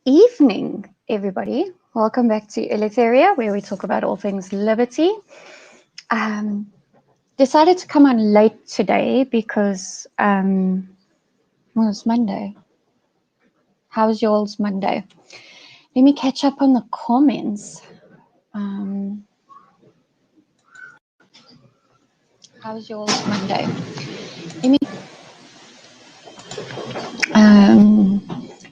evening, everybody. Welcome back to Eleutheria, where we talk about all things liberty. Decided to come on late today because it's Monday. How's y'all's Monday? Let me catch up on the comments. How's y'all's Monday?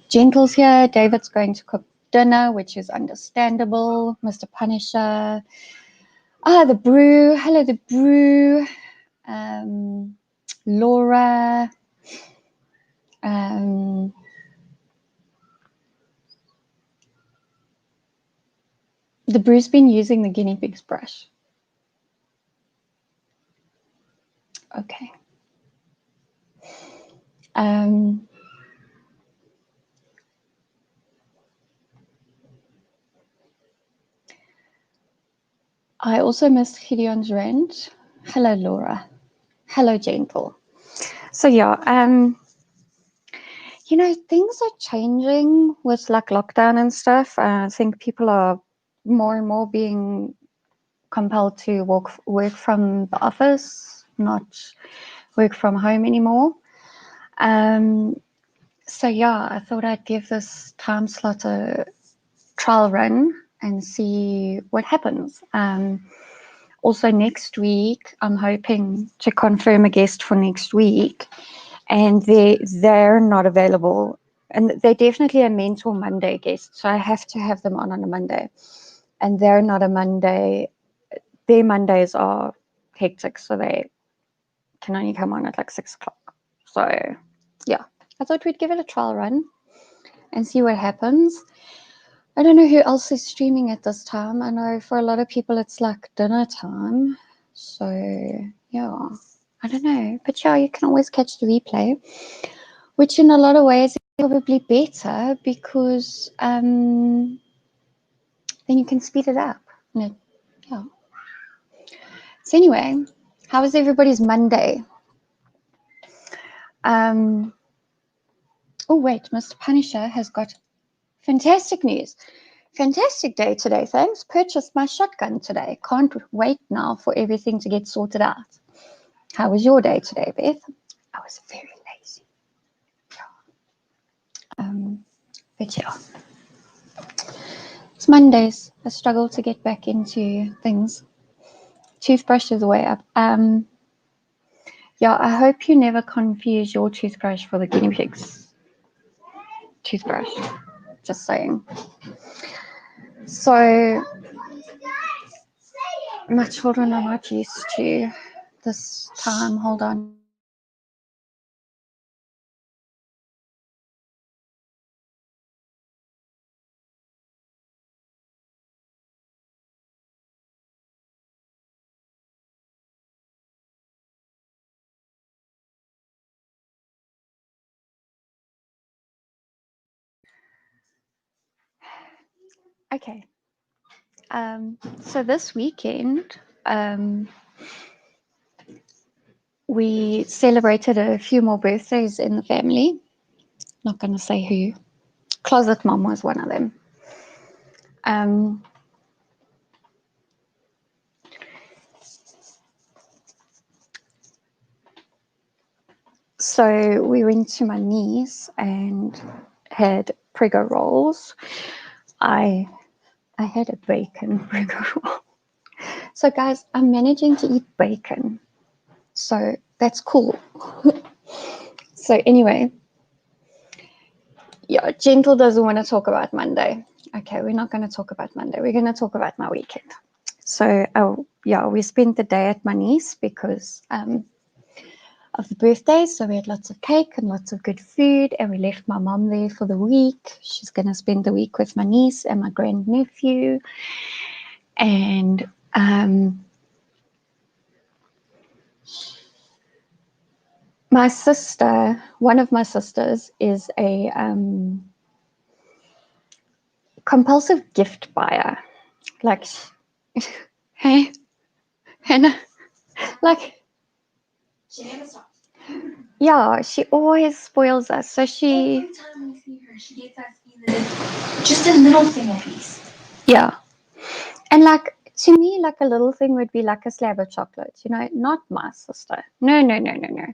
Gentle's here. David's going to cook dinner, which is understandable. Mr. Punisher. The brew. Hello, the brew. Laura. The brew's been using the guinea pig's brush. Okay. I also missed Gideon's rant. Hello, Laura. Hello, Gentle. So yeah, things are changing with like lockdown and stuff. I think people are more and more being compelled to work from the office, not work from home anymore. So yeah, I thought I'd give this time slot a trial run and see what happens. Also next week, I'm hoping to confirm a guest for next week, and they're not available, and they're definitely a Mentor Monday guest, so I have to have them on a Monday, and they're not a Monday. Their Mondays are hectic, so they can only come on at like 6 o'clock. So yeah, I thought we'd give it a trial run and see what happens. I don't know who else is streaming at this time. I know for a lot of people it's like dinner time. So yeah, I don't know. But yeah, you can always catch the replay, which in a lot of ways is probably better because then you can speed it up. Yeah. So anyway, how was everybody's Monday? Oh wait, Mr. Punisher has got fantastic news. Fantastic day today, thanks. Purchased my shotgun today. Can't wait now for everything to get sorted out. How was your day today, Beth? I was very lazy. But yeah. It's Mondays. I struggle to get back into things. Toothbrush is the way up. Yeah, I hope you never confuse your toothbrush for the guinea pig's toothbrush. Just saying. So my children are not used to this time. Hold on. Okay. So this weekend, we celebrated a few more birthdays in the family. Not going to say who. Closet Mom was one of them. So we went to my niece and had Prego rolls. I had a bacon Prego roll. So guys, I'm managing to eat bacon. So that's cool. So anyway, yeah, Gentle doesn't want to talk about Monday. Okay, we're not going to talk about Monday. We're going to talk about my weekend. So we spent the day at my niece because of the birthday. So we had lots of cake and lots of good food, and we left my mom there for the week. She's going to spend the week with my niece and my grandnephew. And my sister, one of my sisters, is a compulsive gift buyer. Like, hey, Hannah, like, she never stops. Yeah, she always spoils us. So she. Every time we see her, she gets us either just a little thing at least. Yeah. And like, to me, like a little thing would be like a slab of chocolate, you know, not my sister. No, no, no, no, no.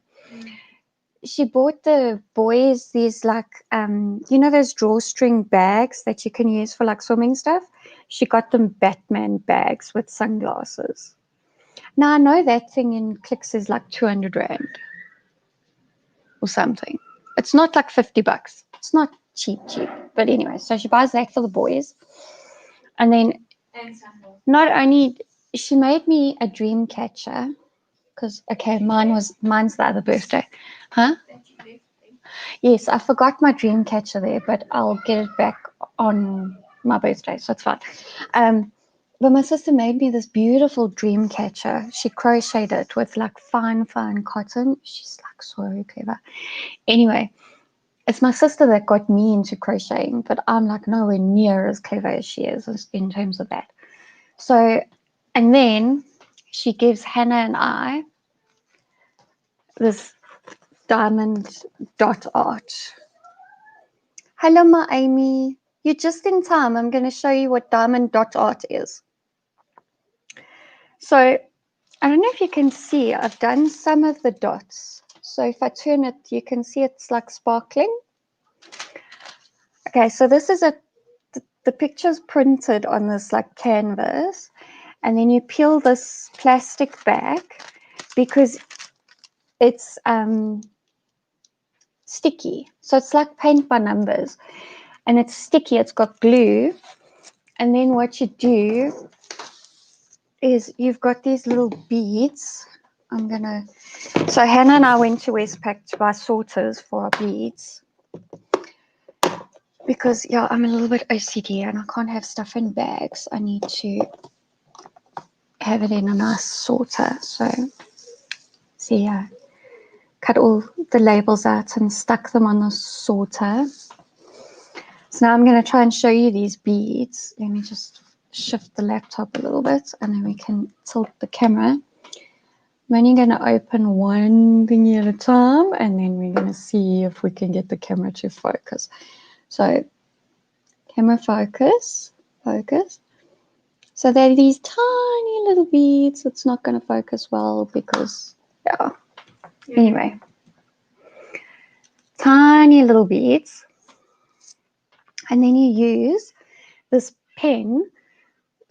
She bought the boys these like, you know, those drawstring bags that you can use for like swimming stuff. She got them Batman bags with sunglasses. Now I know that thing in Clicks is like 200 Rand or something. It's not like $50. It's not cheap. But anyway, so she buys that for the boys. And then not only she made me a dream catcher, because okay, mine's the other birthday. Huh? Yes, I forgot my dream catcher there, but I'll get it back on my birthday, so it's fine. But my sister made me this beautiful dream catcher. She crocheted it with like fine cotton. She's like so clever. Anyway, it's my sister that got me into crocheting, but I'm like nowhere near as clever as she is in terms of that. So, and then she gives Hannah and I this diamond dot art. Hello, my Amy. You're just in time. I'm going to show you what diamond dot art is. So, I don't know if you can see, I've done some of the dots. So if I turn it, you can see it's like sparkling. Okay, so this is the picture's printed on this like canvas, and then you peel this plastic back because it's sticky. So it's like paint by numbers, and it's sticky. It's got glue, and then what you do is you've got these little beads. So Hannah and I went to Westpac to buy sorters for our beads because yeah, I'm a little bit OCD and I can't have stuff in bags. I need to have it in a nice sorter. So see, I cut all the labels out and stuck them on the sorter. So now I'm going to try and show you these beads. Let me just shift the laptop a little bit and then we can tilt the camera. I'm only going to open one thingy at a time and then we're going to see if we can get the camera to focus. So camera focus. So they're these tiny little beads. It's not going to focus well because, yeah. Anyway, tiny little beads. And then you use this pen.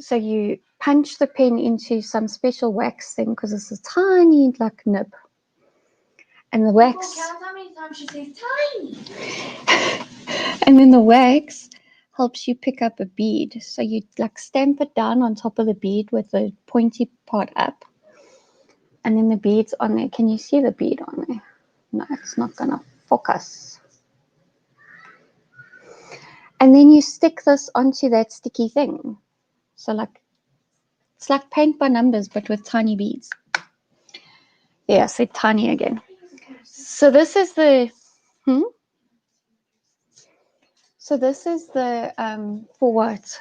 So you punch the pen into some special wax thing because it's a tiny like nib. And the wax. Count how many times she says tiny. And then the wax helps you pick up a bead. So you like stamp it down on top of the bead with the pointy part up. And then the bead's on there. Can you see the bead on there? No, it's not going to focus. And then you stick this onto that sticky thing. So like, it's like paint by numbers, but with tiny beads. Yeah, I said tiny again. So this is the, So this is the, for what?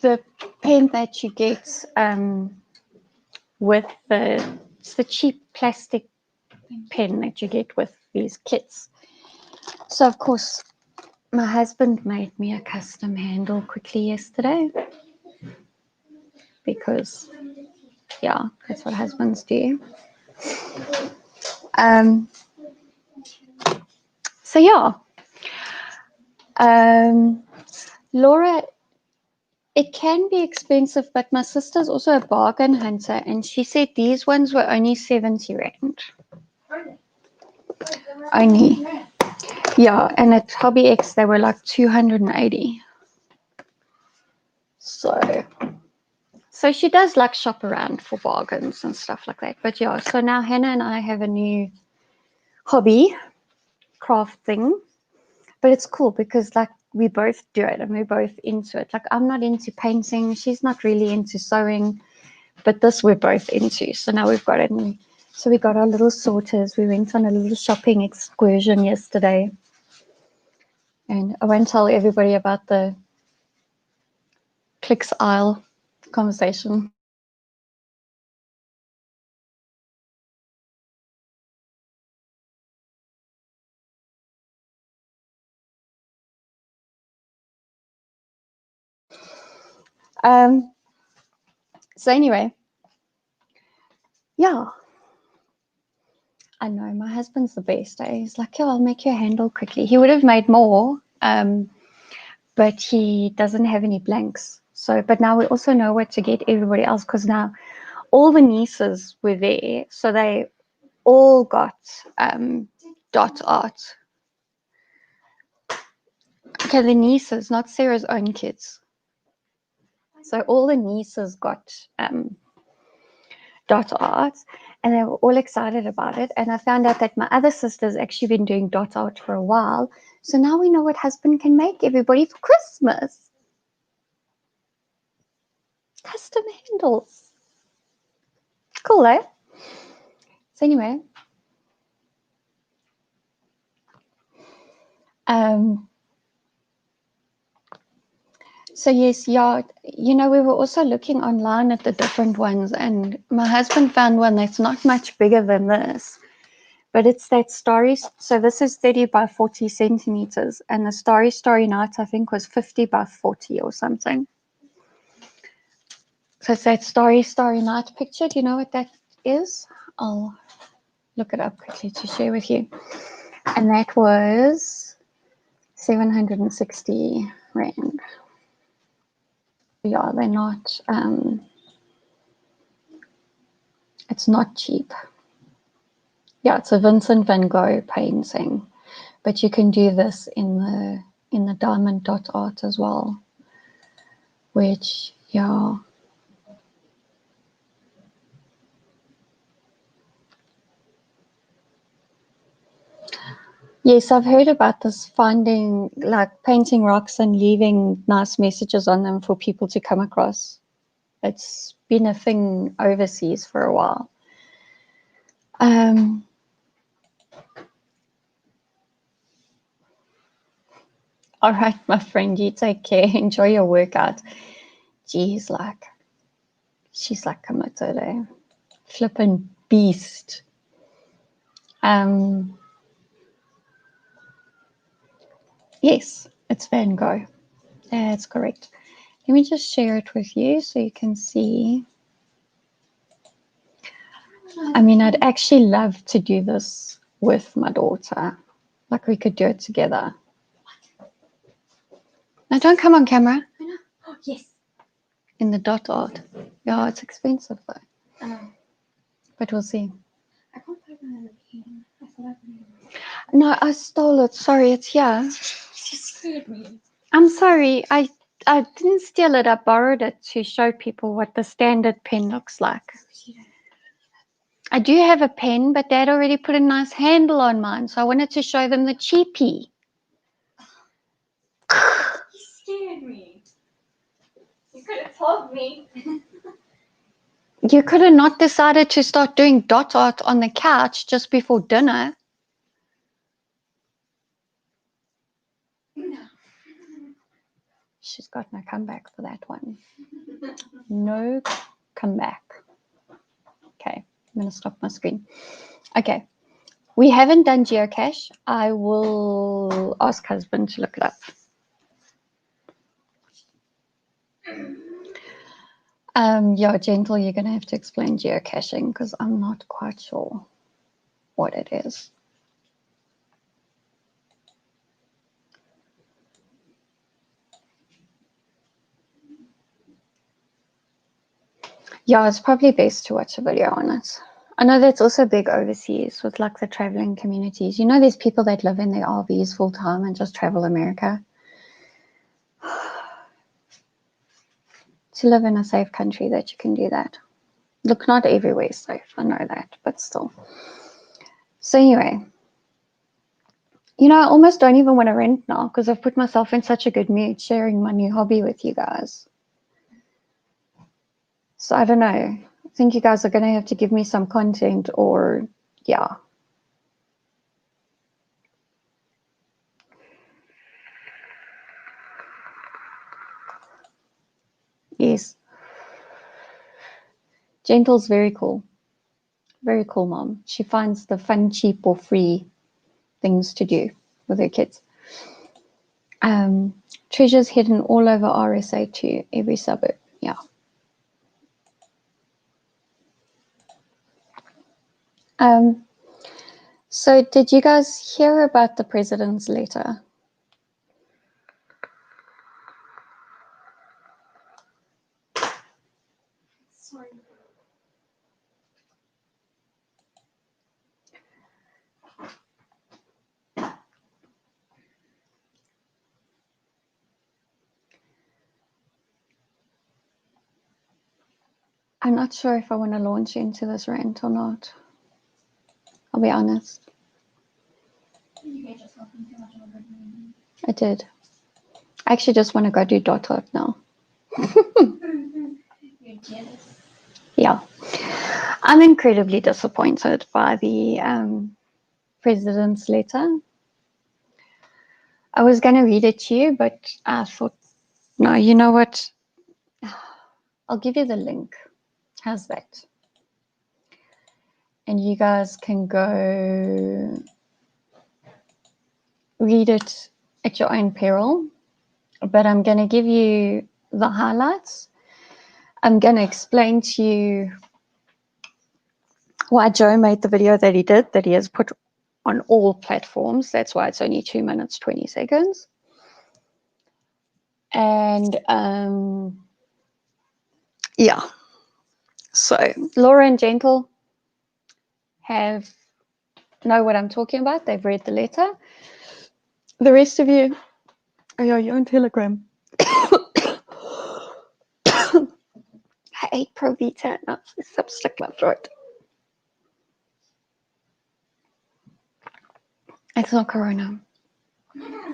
The pen that you get with it's the cheap plastic pen that you get with these kits. So of course, my husband made me a custom handle quickly yesterday because, yeah, that's what husbands do. So yeah, Laura, it can be expensive, but my sister's also a bargain hunter, and she said these ones were only 70 Rand. Only. Yeah, and at Hobby X they were like 280. So she does like shop around for bargains and stuff like that. But yeah, so now Hannah and I have a new hobby craft thing. But it's cool because like we both do it and we're both into it. Like I'm not into painting, she's not really into sewing, but this we're both into. So now we've got it. So we got our little sorters. We went on a little shopping excursion yesterday. And I won't tell everybody about the Clicks aisle conversation. So anyway, yeah. I know, my husband's the best. He's like, yeah, I'll make you a handle quickly. He would have made more, but he doesn't have any blanks. So, but now we also know where to get everybody else, because now all the nieces were there. So they all got dot art. Okay, the nieces, not Sarah's own kids. So all the nieces got dot art, and they were all excited about it. And I found out that my other sister's actually been doing dot art for a while. So now we know what husband can make everybody for Christmas. Custom handles. Cool, eh? So anyway, so yes, yeah, you know, we were also looking online at the different ones, and my husband found one that's not much bigger than this, but it's that Starry. So this is 30 by 40 centimeters, and the Starry Night, I think, was 50 by 40 or something. So it's that Starry Night picture. Do you know what that is? I'll look it up quickly to share with you. And that was 760 Rand. Yeah, they're not, it's not cheap. Yeah, it's a Vincent van Gogh painting, but you can do this in the diamond dot art as well, which, yeah. Yes, I've heard about this, finding, like, painting rocks and leaving nice messages on them for people to come across. It's been a thing overseas for a while. All right, my friend, you take care. Enjoy your workout. Geez, like, she's like a motor, flippin' beast. Yes, it's Van Gogh. That's correct. Let me just share it with you so you can see. I mean, I'd actually love to do this with my daughter. Like, we could do it together. Now, don't come on camera. I know. Oh, yes. In the dot art. Yeah, it's expensive though. But we'll see. I can't find my pen. I thought I put it. No, I stole it. Sorry, it's here. She scared me. I'm sorry. I didn't steal it. I borrowed it to show people what the standard pen looks like. I do have a pen, but Dad already put a nice handle on mine, so I wanted to show them the cheapie. You scared me. You could have told me. You could have not decided to start doing dot art on the couch just before dinner. No. She's got no comeback for that one. No comeback. Okay, I'm going to stop my screen. Okay, we haven't done geocache. I will ask husband to look it up. Yeah, Gentle, you're going to have to explain geocaching because I'm not quite sure what it is. Yeah, it's probably best to watch a video on it. I know that's also big overseas with like the traveling communities. You know, there's people that live in their RVs full time and just travel America. To live in a safe country that you can do that. Look, not everywhere is safe, I know that, but still. So anyway, you know, I almost don't even want to rent now because I've put myself in such a good mood sharing my new hobby with you guys. So I don't know. I think you guys are going to have to give me some content or, yeah. Yes. Gentle's very cool. Very cool mom. She finds the fun, cheap, or free things to do with her kids. Treasures hidden all over RSA too, every suburb. Yeah. So did you guys hear about the president's letter? Sorry. I'm not sure if I want to launch into this rant or not. I'll be honest. You get yourself in too much of a good mood. I did. I actually just want to go do dot now. You're jealous. Yeah. I'm incredibly disappointed by the president's letter. I was going to read it to you, but I thought, no, you know what? I'll give you the link. How's that? And you guys can go read it at your own peril. But I'm going to give you the highlights. I'm going to explain to you why Joe made the video that he did, that he has put on all platforms. That's why it's only 2 minutes, 20 seconds. And yeah. So Laura and Gentle know what I'm talking about. They've read the letter. The rest of you, you're on Telegram. I ate Pro Vita. No, stop sticking my throat. It's not Corona.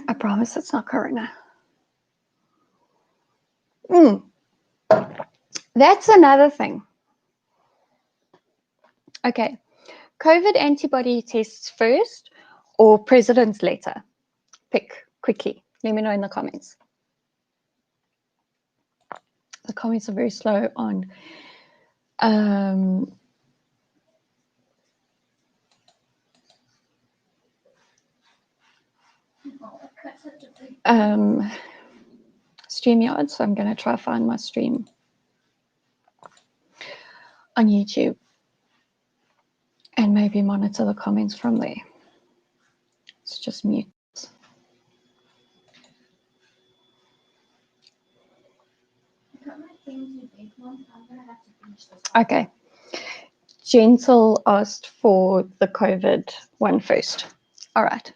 I promise it's not Corona. That's another thing. Okay. COVID antibody tests first or president's letter? Pick quickly. Let me know in the comments. The comments are very slow on StreamYard, so I'm going to try find my stream on YouTube and maybe monitor the comments from there. It's just mute. Okay. Gentle asked for the COVID one first. All right.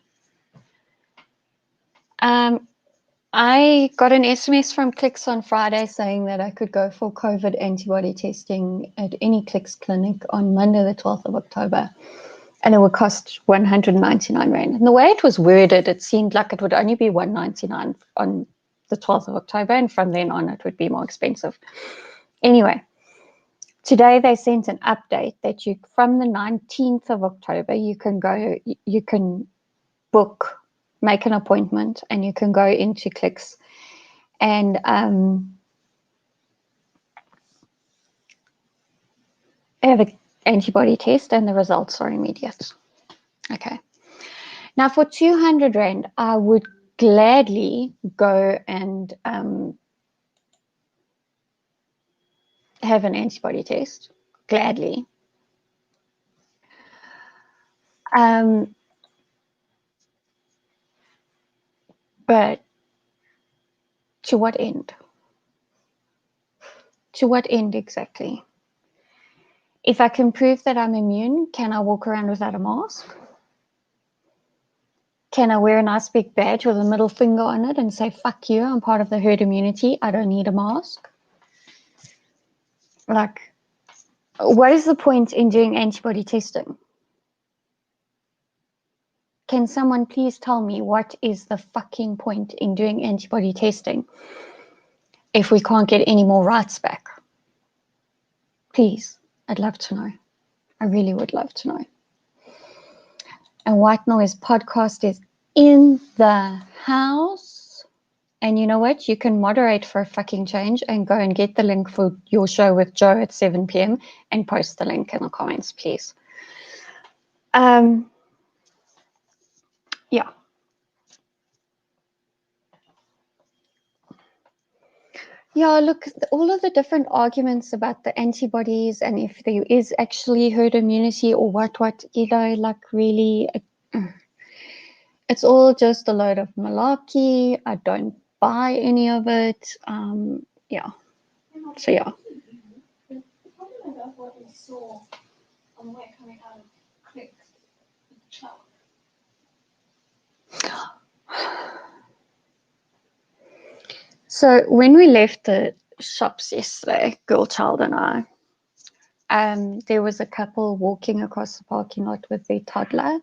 I got an SMS from Clicks on Friday saying that I could go for COVID antibody testing at any Clicks clinic on Monday, the 12th of October. And it would cost 199 Rand. And the way it was worded, it seemed like it would only be 199 on the 12th of October. And from then on, it would be more expensive. Anyway, today they sent an update that you, from the 19th of October, you can book, make an appointment, and you can go into Clicks and have an antibody test, and the results are immediate. Okay. Now for 200 Rand, I would gladly go and have an antibody test. Gladly. But to what end? To what end exactly? If I can prove that I'm immune, can I walk around without a mask? Can I wear a nice big badge with a middle finger on it and say, fuck you, I'm part of the herd immunity, I don't need a mask? Like, what is the point in doing antibody testing? Can someone please tell me what is the fucking point in doing antibody testing if we can't get any more rights back? Please, I'd love to know. I really would love to know. And White Noise Podcast is in the house. And you know what? You can moderate for a fucking change and go and get the link for your show with Joe at 7 p.m. and post the link in the comments, please. Yeah. Yeah, look, all of the different arguments about the antibodies and if there is actually herd immunity or what, like really, it's all just a load of malarkey. I don't buy any of it. Yeah. So yeah. The problem about what we saw on the way coming out of clicks with the child. So when we left the shops yesterday, girl child and I, there was a couple walking across the parking lot with their toddler,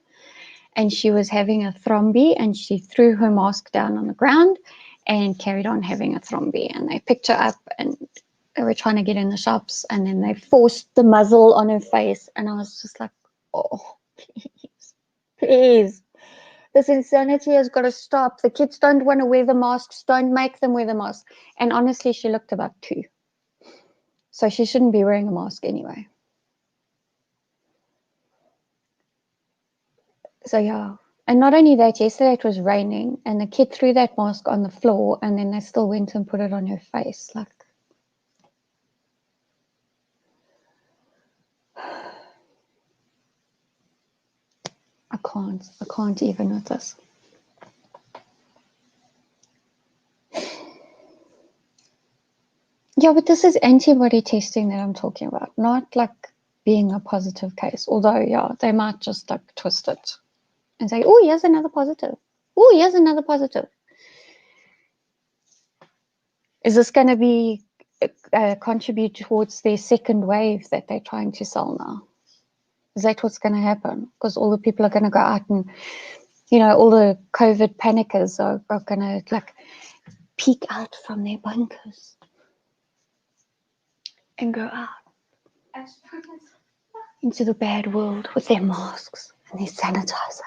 and she was having a thromby, and she threw her mask down on the ground and carried on having a thromby. And they picked her up, and they were trying to get in the shops, and then they forced the muzzle on her face, and I was just like, oh, please, please. This insanity has got to stop. The kids don't want to wear the masks. Don't make them wear the mask. And honestly, she looked about 2. So she shouldn't be wearing a mask anyway. So yeah. And not only that, yesterday it was raining and the kid threw that mask on the floor and then they still went and put it on her face. Like, I can't even with this. Yeah, but this is antibody testing that I'm talking about, not like being a positive case. Although, yeah, they might just like twist it and say, oh, here's another positive. Oh, here's another positive. Is this going to be contribute towards their second wave that they're trying to sell now? Is that what's going to happen? Because all the people are going to go out and, all the COVID panickers are going to like peek out from their bunkers and go out into the bad world with their masks and their sanitizer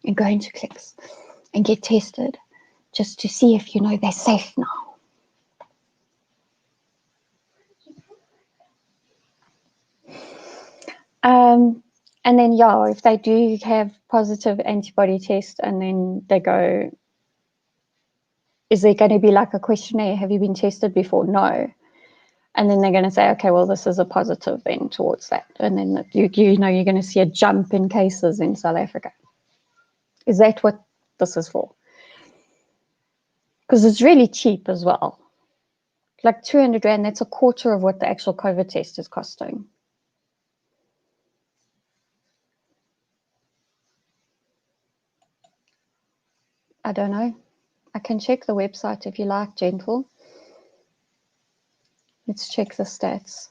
and go into clicks and get tested just to see if, they're safe now. And then, yeah, if they do have positive antibody test and then they go, is there going to be like a questionnaire? Have you been tested before? No. And then they're going to say, okay, well, this is a positive then towards that. And then you're going to see a jump in cases in South Africa. Is that what this is for? Because it's really cheap as well. Like 200 Rand, that's a quarter of what the actual COVID test is costing. I don't know. I can check the website if you like, Gentle. Let's check the stats.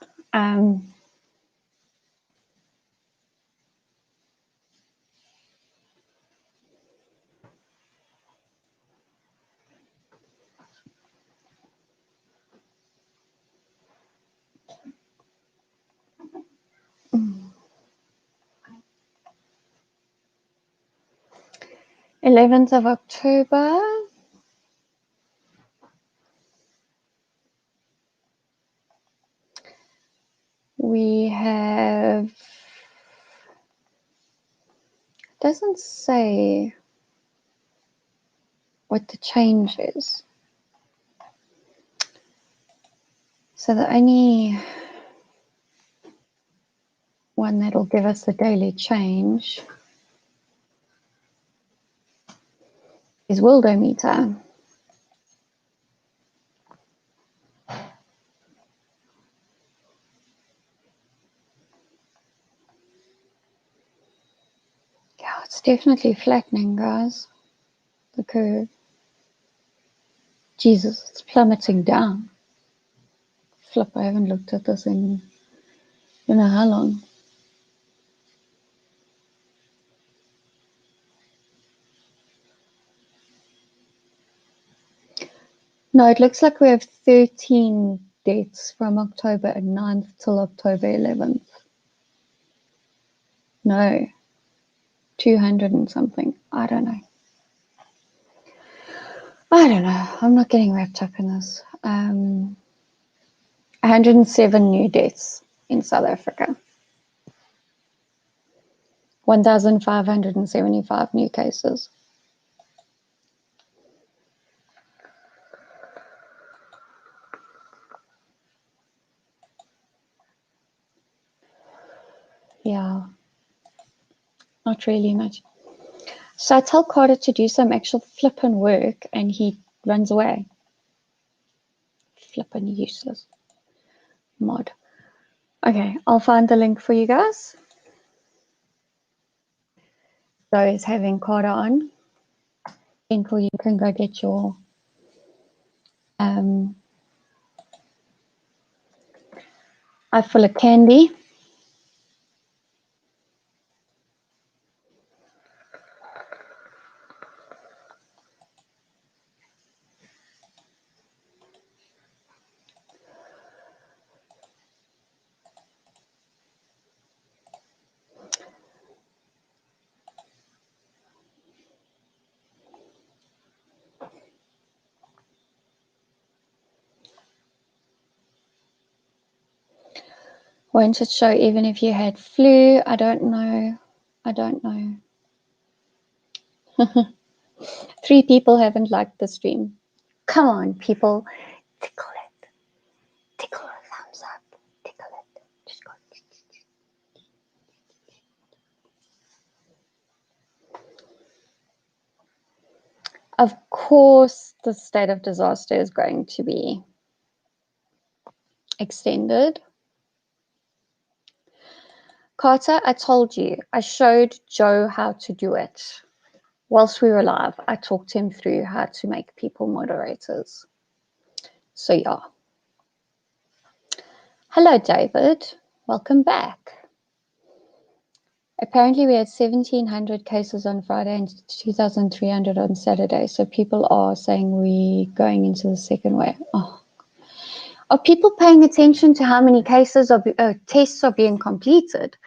11th of October. We have, doesn't say what the change is. So the only one that'll give us the daily change is Worldometer. Yeah, it's definitely flattening, guys. The curve. Jesus, it's plummeting down. Flip, I haven't looked at this in how long. No, it looks like we have 13 dates from October 9th till October 11th. No, 200 and something. I don't know. I'm not getting wrapped up in this. 107 new deaths in South Africa. 1,575 new cases. not really much. So I tell Carter to do some actual flippin' work and he runs away. Flippin' useless mod. Okay, I'll find the link for you guys. Those having Carter on, Until you can go get your eye full of candy. Won't it show even if you had flu? I don't know. I don't know. 3 people haven't liked the stream. Come on, people. Tickle it. Tickle a thumbs up. Tickle it. Just go. Of course, the state of disaster is going to be extended. Carter, I told you, I showed Joe how to do it. Whilst we were live, I talked him through how to make people moderators. So yeah. Hello, David. Welcome back. Apparently we had 1,700 cases on Friday and 2,300 on Saturday. So people are saying we're going into the second wave. Oh. Are people paying attention to how many cases of tests are being completed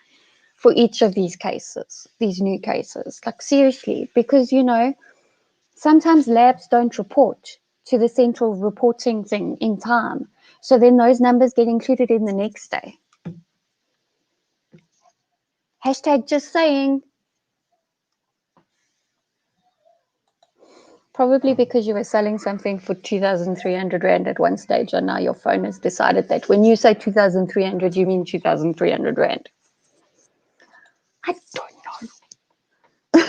for each of these cases, these new cases? Like seriously, because you know, sometimes labs don't report to the central reporting thing in time. So then those numbers get included in the next day. Hashtag just saying. Probably because you were selling something for 2,300 Rand at one stage, and now your phone has decided that when you say 2,300, you mean 2,300 Rand. I don't know.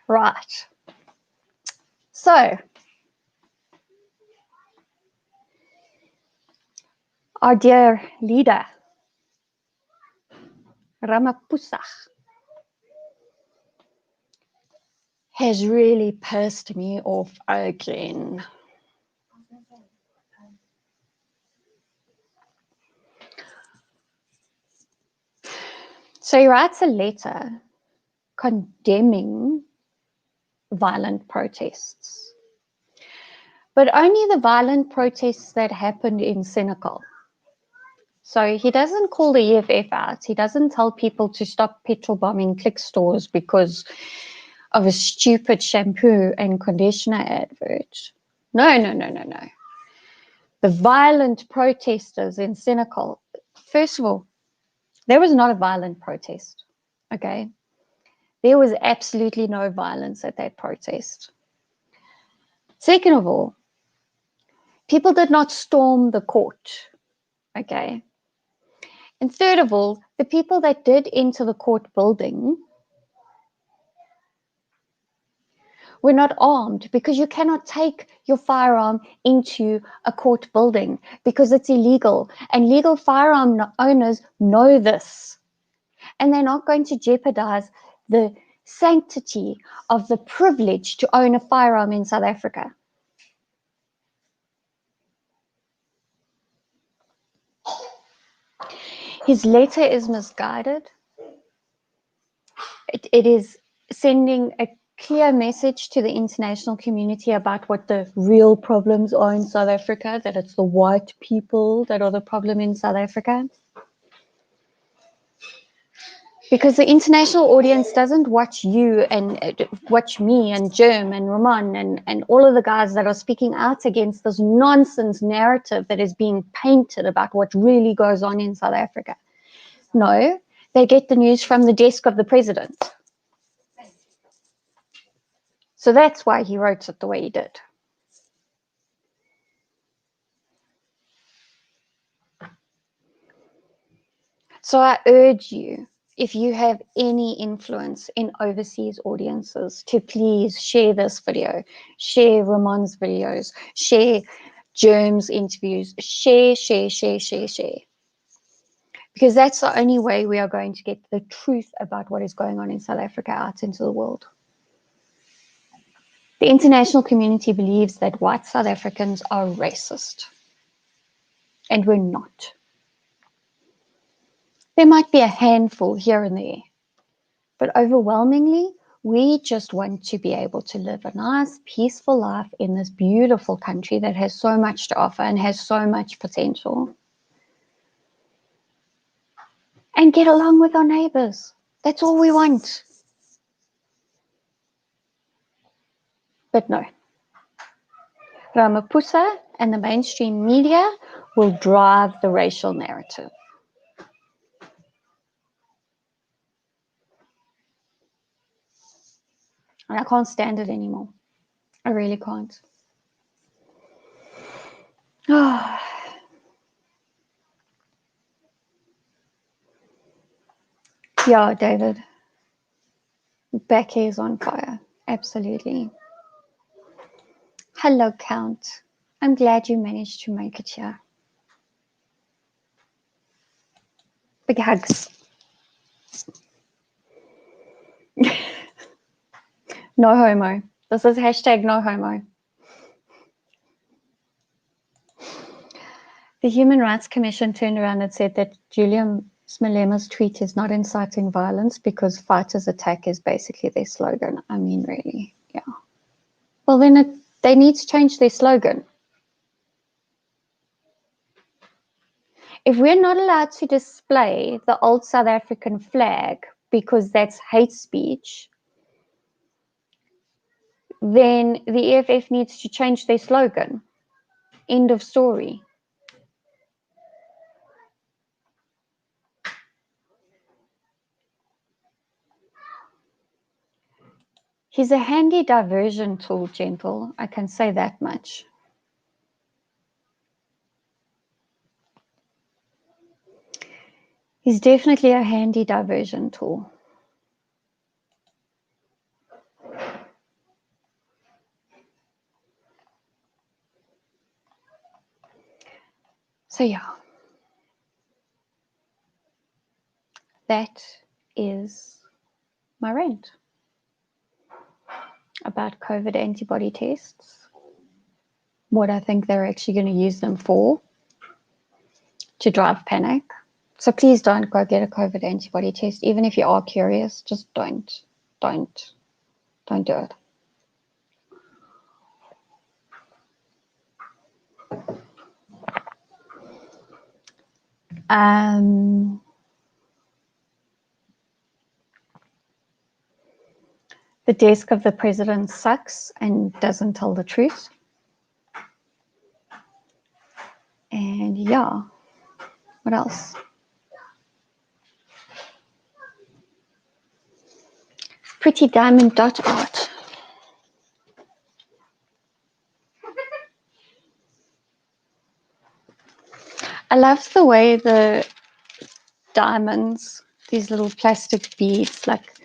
Right. So, our dear leader, Ramaphosa, has really pissed me off again. So he writes a letter condemning violent protests, but only the violent protests that happened in Senegal. So he doesn't call the EFF out. He doesn't tell people to stop petrol bombing click stores because of a stupid shampoo and conditioner advert. No. The violent protesters in Senegal, first of all, there was not a violent protest, okay? There was absolutely no violence at that protest. Second of all, people did not storm the court, okay? And third of all, the people that did enter the court building were not armed, because you cannot take your firearm into a court building because it's illegal. And legal firearm owners know this. And they're not going to jeopardize the sanctity of the privilege to own a firearm in South Africa. His letter is misguided. It is sending a clear message to the international community about what the real problems are in South Africa, that it's the white people that are the problem in South Africa. Because the international audience doesn't watch you and watch me and Germ and Roman and all of the guys that are speaking out against this nonsense narrative that is being painted about what really goes on in South Africa. No, they get the news from the desk of the president. So that's why he wrote it the way he did. So I urge you, if you have any influence in overseas audiences, to please share this video, share Ramon's videos, share Germ's interviews, share. Because that's the only way we are going to get the truth about what is going on in South Africa out into the world. The international community believes that white South Africans are racist, and we're not. There might be a handful here and there, but overwhelmingly, we just want to be able to live a nice, peaceful life in this beautiful country that has so much to offer and has so much potential. And get along with our neighbors. That's all we want. But no. Ramaphosa and the mainstream media will drive the racial narrative. And I can't stand it anymore. I really can't. Oh. Yeah, David. Back here is on fire. Absolutely. Hello, Count. I'm glad you managed to make it here. Big hugs. No homo. This is hashtag no homo. The Human Rights Commission turned around and said that Julian Malema's tweet is not inciting violence because fighters attack is basically their slogan. I mean, really, yeah. Well, then they need to change their slogan. If we're not allowed to display the old South African flag because that's hate speech, then the EFF needs to change their slogan. End of story. He's a handy diversion tool, Gentle. I can say that much. He's definitely a handy diversion tool. So yeah, that is my rant about COVID antibody tests, what I think they're actually going to use them for, to drive panic. So please don't go get a COVID antibody test. Even if you are curious, just don't do it. The desk of the president sucks and doesn't tell the truth. And yeah, what else? Pretty diamond dot art. I love the way the diamonds, these little plastic beads, like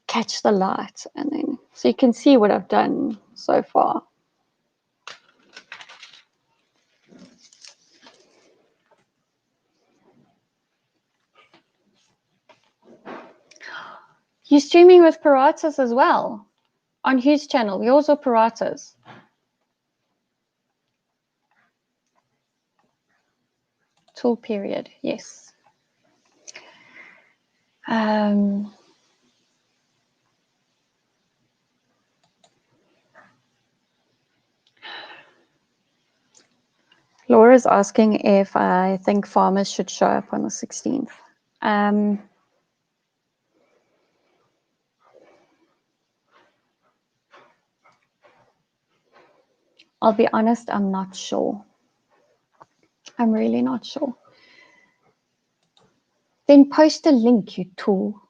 catch the light, and then so you can see what I've done so far. You're streaming with Piratas as well on whose channel? Yours or Piratas? Tool period, yes. Laura's asking if I think farmers should show up on the 16th. I'll be honest, I'm not sure. I'm really not sure. Then post a link, you tool.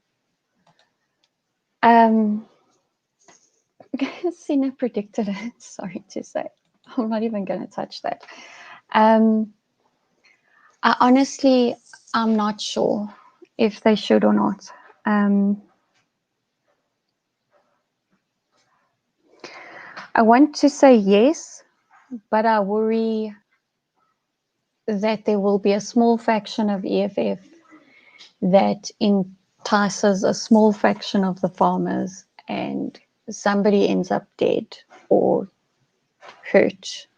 Sina predicted it, sorry to say. I'm not even going to touch that. I honestly, I'm not sure if they should or not. I want to say yes, but I worry that there will be a small faction of EFF that entices a small fraction of the farmers, and somebody ends up dead or hurt.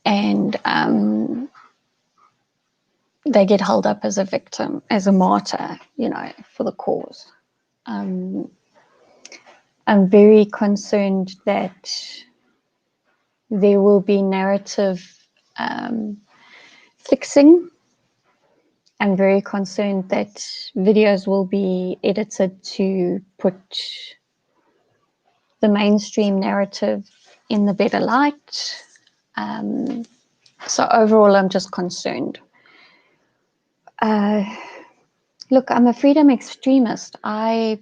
And they get held up as a victim, as a martyr, for the cause. I'm very concerned that there will be narrative fixing. I'm very concerned that videos will be edited to put the mainstream narrative in the better light. So overall, I'm just concerned. Look, I'm a freedom extremist. I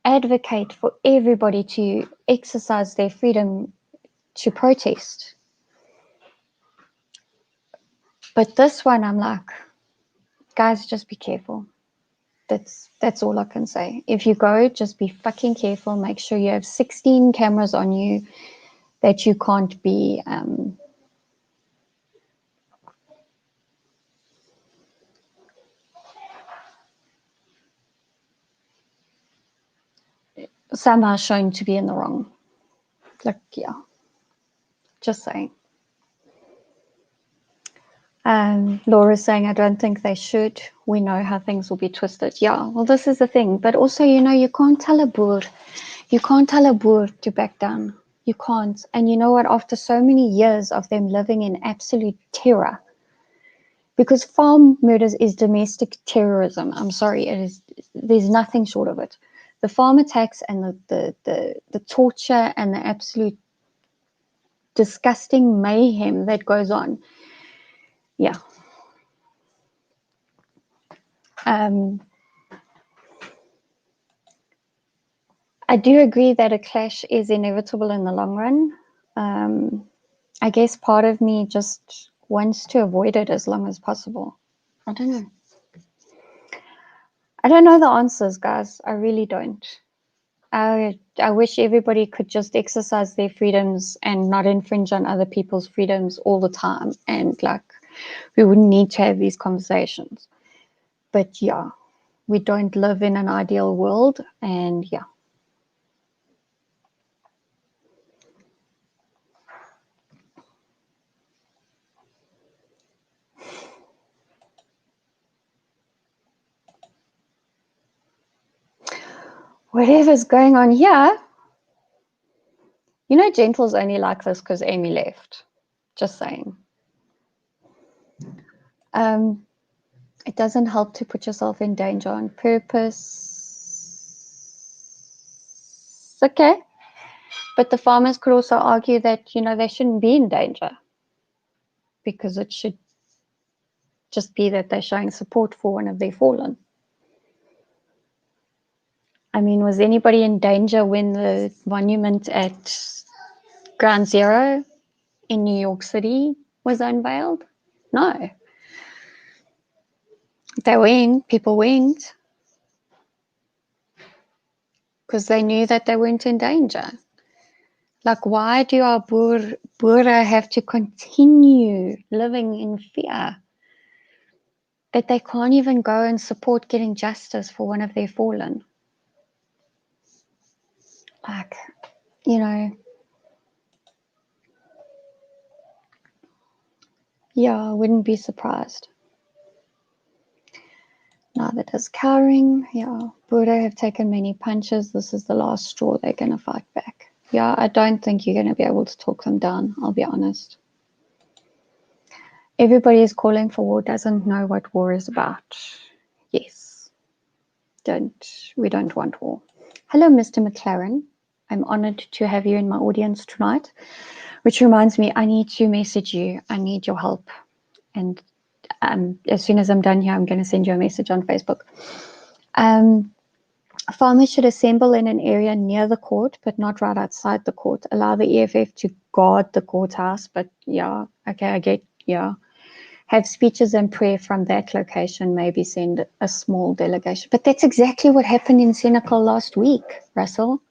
advocate for everybody to exercise their freedom to protest. But this one, I'm like, guys, just be careful. That's all I can say. If you go, just be fucking careful. Make sure you have 16 cameras on you, that you can't be somehow shown to be in the wrong. Like, yeah, just saying. Laura's saying, I don't think they should. We know how things will be twisted. Yeah, well, this is the thing. But also, you can't tell a boer. You can't tell a boer to back down. You can't. And you know what? After so many years of them living in absolute terror, because farm murders is domestic terrorism. I'm sorry, it is. There's nothing short of it. The farm attacks and the torture and the absolute disgusting mayhem that goes on. Yeah. I do agree that a clash is inevitable in the long run. I guess part of me just wants to avoid it as long as possible. I don't know. I don't know the answers, guys. I really don't. I wish everybody could just exercise their freedoms and not infringe on other people's freedoms all the time. And we wouldn't need to have these conversations. But yeah, we don't live in an ideal world. And yeah. Whatever's going on here. Gentle's only like this because Amy left. Just saying. It doesn't help to put yourself in danger on purpose. Okay. But the farmers could also argue that, they shouldn't be in danger, because it should just be that they're showing support for one of their fallen. I mean, was anybody in danger when the monument at Ground Zero in New York City was unveiled? No. People went because they knew that they weren't in danger. Why do our Boere have to continue living in fear that they can't even go and support getting justice for one of their fallen? Yeah, I wouldn't be surprised. Neither does cowering. Yeah, Boere have taken many punches. This is the last straw. They're going to fight back. Yeah, I don't think you're going to be able to talk them down, I'll be honest. Everybody is calling for war, doesn't know what war is about. Yes. We don't want war. Hello, Mr. McLaren. I'm honored to have you in my audience tonight, which reminds me, I need to message you. I need your help. And as soon as I'm done here, I'm going to send you a message on Facebook. Farmers should assemble in an area near the court, but not right outside the court. Allow the EFF to guard the courthouse, but yeah, okay, I get, yeah. Have speeches and prayer from that location, maybe send a small delegation. But that's exactly what happened in Senegal last week, Russell.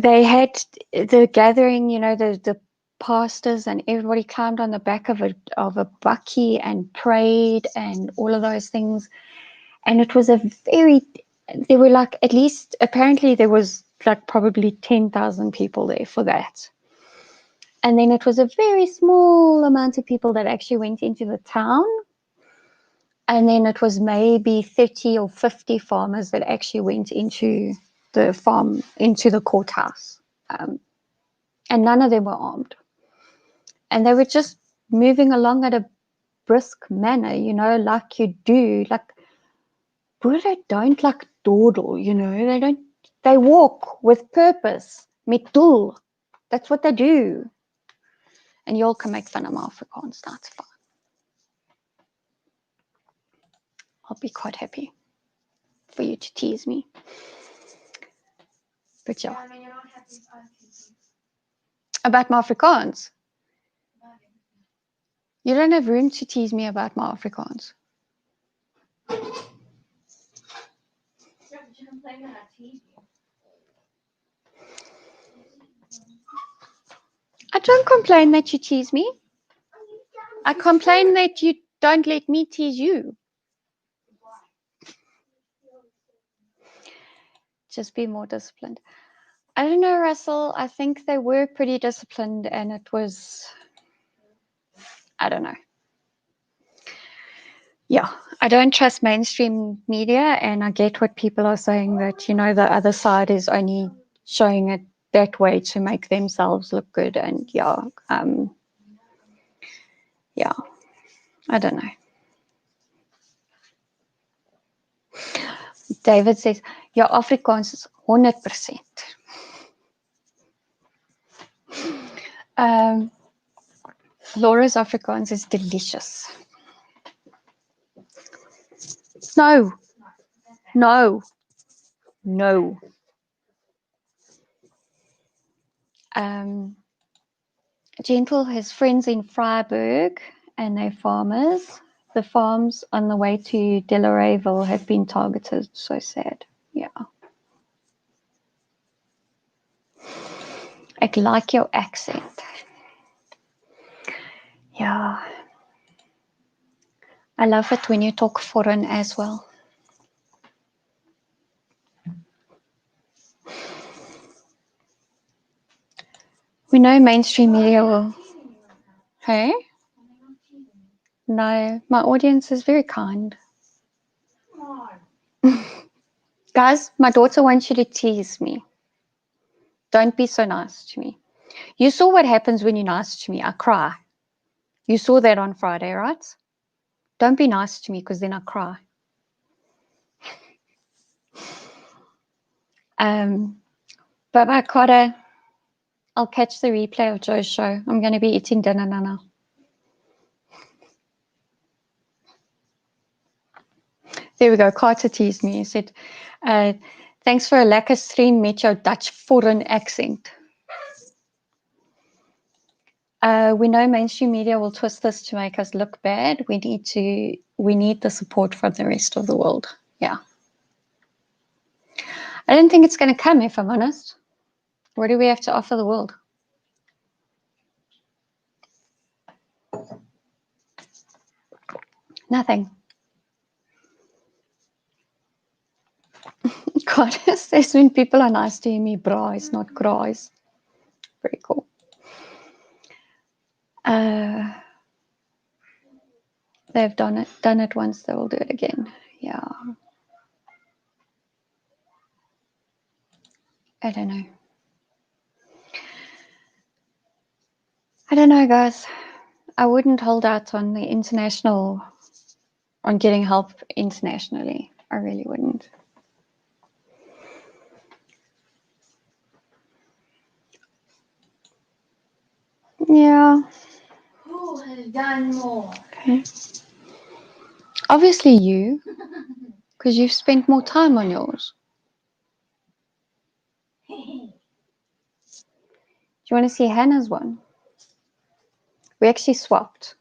They had the gathering, you know, the pastors and everybody climbed on the back of a bakkie and prayed and all of those things. And it was there were like, at least, apparently there was like probably 10,000 people there for that. And then it was a very small amount of people that actually went into the town. And then it was maybe 30 or 50 farmers that actually went into the farm, into the courthouse. And none of them were armed. And they were just moving along at a brisk manner, you know, like you do. Like, Buddha don't like dawdle, you know. They walk with purpose. Met doel. That's what they do. And y'all can make fun of my Afrikaans. That's fine. I'll be quite happy for you to tease me. But yeah. I mean, you're not happy if I tease you. About my Afrikaans. You don't have room to tease me about my Afrikaans. Yeah, but you complain that I tease you. I don't complain that you tease me. I complain that you don't let me tease you. Just be more disciplined. I don't know, Russell. I think they were pretty disciplined, and it was, I don't know. Yeah, I don't trust mainstream media, and I get what people are saying, that, you know, the other side is only showing it that way to make themselves look good. And yeah, I don't know. David says, your Afrikaans is 100%. Laura's Afrikaans is delicious. No. Gentle has friends in Freiburg, and they're farmers. The farms on the way to Delareyville have been targeted. So sad. Yeah. I like your accent. Yeah. I love it when you talk foreign as well. We know mainstream media will. Hey? No, my audience is very kind. Guys, my daughter wants you to tease me. Don't be so nice to me. You saw what happens when you're nice to me. I cry. You saw that on Friday, right? Don't be nice to me, because then I cry. But by Carter, I'll catch the replay of Joe's show. I'm going to be eating dinner now. There we go. Carter teased me. He said, thanks for a lekker stream met jou Dutch foreign accent. We know mainstream media will twist this to make us look bad. We need the support from the rest of the world. Yeah. I don't think it's going to come, if I'm honest. What do we have to offer the world? Nothing. God, says when people are nice to me, bras, not cries. Very cool. They've done it once, they will do it again. Yeah. I don't know, guys. I wouldn't hold out on getting help internationally. I really wouldn't. Yeah. Who has done more? Okay. Obviously you, Because you've spent more time on yours. Do you want to see Hannah's one? We actually swapped.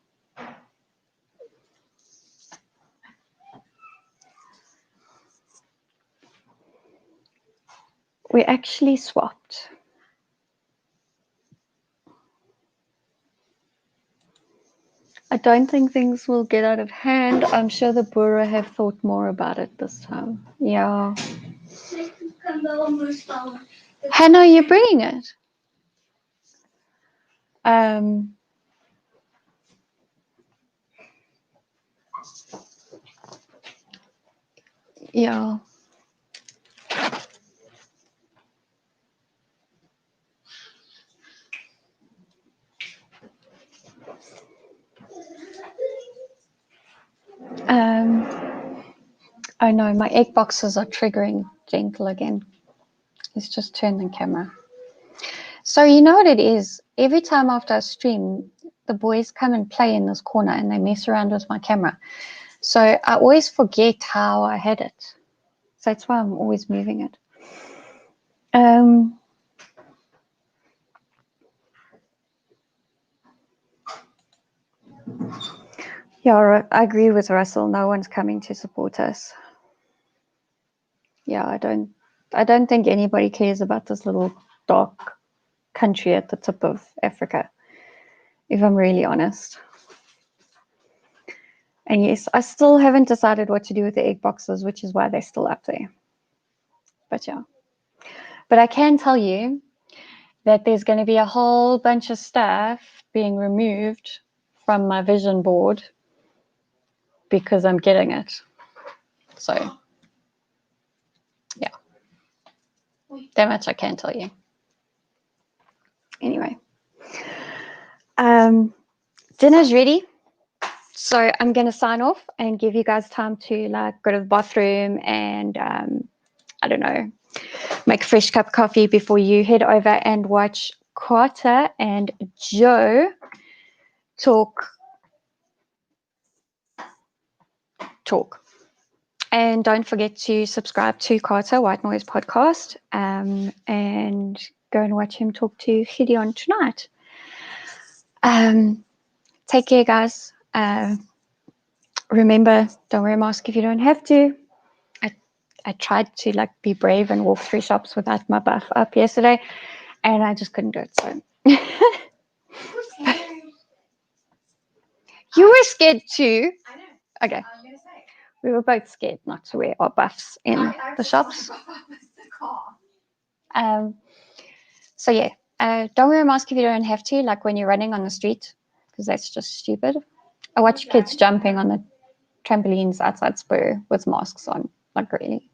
We actually swapped. I don't think things will get out of hand. I'm sure the Bura have thought more about it this time. Yeah. Hannah, you're bringing it. Yeah. Oh no, my egg boxes are triggering Gentle again. Let's just turn the camera. So you know what it is? Every time after I stream, the boys come and play in this corner and they mess around with my camera. So I always forget how I had it. So that's why I'm always moving it. Yeah, I agree with Russell. No one's coming to support us. Yeah, I don't think anybody cares about this little dark country at the tip of Africa, if I'm really honest. And yes, I still haven't decided what to do with the egg boxes, which is why they're still up there. But yeah. But I can tell you that there's going to be a whole bunch of stuff being removed from my vision board because I'm getting it. So, yeah. That much I can tell you. Anyway. Dinner's ready. So I'm going to sign off and give you guys time to like go to the bathroom and, I don't know, make a fresh cup of coffee before you head over and watch Carter and Joe talk. And don't forget to subscribe to Carter White Noise Podcast and go and watch him talk to Gideon tonight. Take care, guys. Remember, don't wear a mask if you don't have to. I tried to like be brave and walk 3 shops without my buff up yesterday, and I just couldn't do it. So you were scared too. I know. Okay. I was going to say. We were both scared not to wear our buffs in the shops. So yeah, don't wear a mask if you don't have to, like when you're running on the street, because that's just stupid. I watch kids jumping on the trampolines outside Spur with masks on, like really.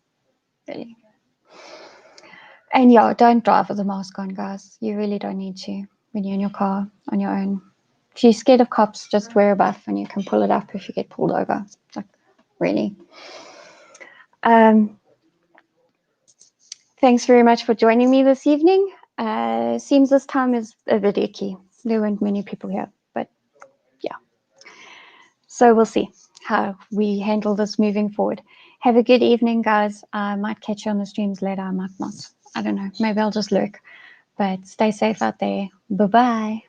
And yeah, don't drive with a mask on, guys. You really don't need to when you're in your car on your own. If you're scared of cops, just wear a buff and you can pull it up if you get pulled over. Like, really. Thanks very much for joining me this evening. Seems this time is a bit icky. There weren't many people here, but yeah. So we'll see how we handle this moving forward. Have a good evening, guys. I might catch you on the streams later. I might not. I don't know. Maybe I'll just lurk. But stay safe out there. Bye-bye.